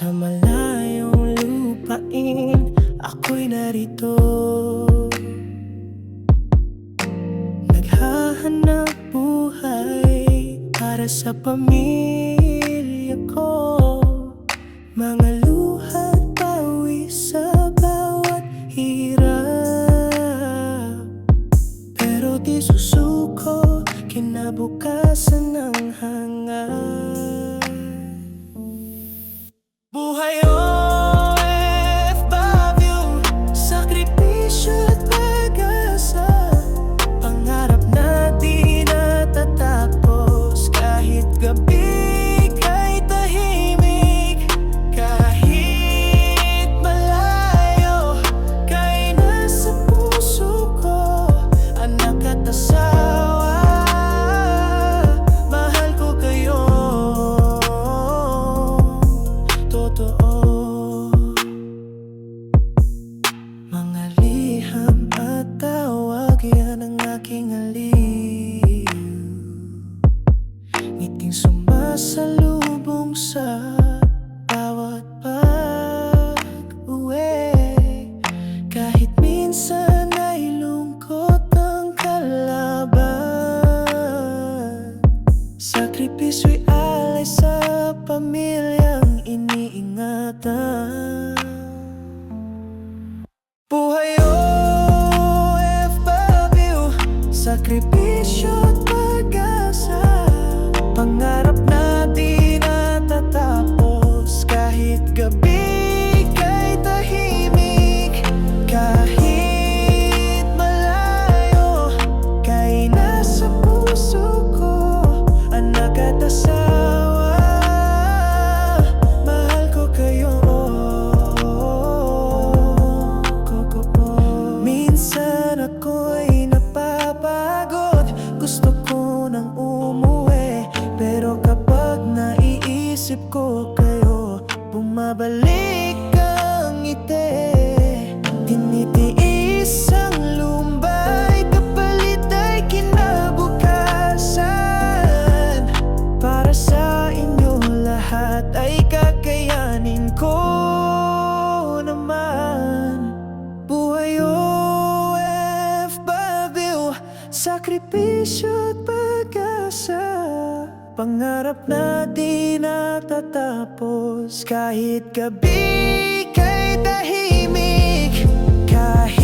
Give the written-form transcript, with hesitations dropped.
Sa malayong lupain, ako'y narito. Naghahanap buhay para sa pamilya ko. Mga luha't pawis sa bawat hirap, pero di susuko, kinabukasan ng hangat. Buhay OFW, sakripisyo at pag-asa. Pangarap na di natatapos, kahit gabi kay tahimik, kahit malayo kay nasa puso ko. Anak at asawa, mahal ko kayo. Mga liham at tawag, yan ang aking aliw. Ngiting sumasalubong sa bawat pag-uwi. Kahit minsan ay lungkot ang kalaban, sakripisyo'y alay sa pamilyang iniingatan. Buhay OFW, sakripisyo at pag-asa. Pangarap na di natatapos, kahit gabi kay tahimik, kahit malayo kay nasa puso ko. Anak at asawa, mahal ko kayo. Minsan ako'y napapagod, gusto ko nang umuwi, pero kapag naiisip ko kayo, bumabalik ang ngiti. Tinitiis ang lumbay, kapalit ay kinabukasan. Para sa inyo lahat ay kakayanin ko naman. Buhay OFW, sakripisyo at pag-asa. Pangarap na di natatapos, kahit gabi kay tahimik, kahit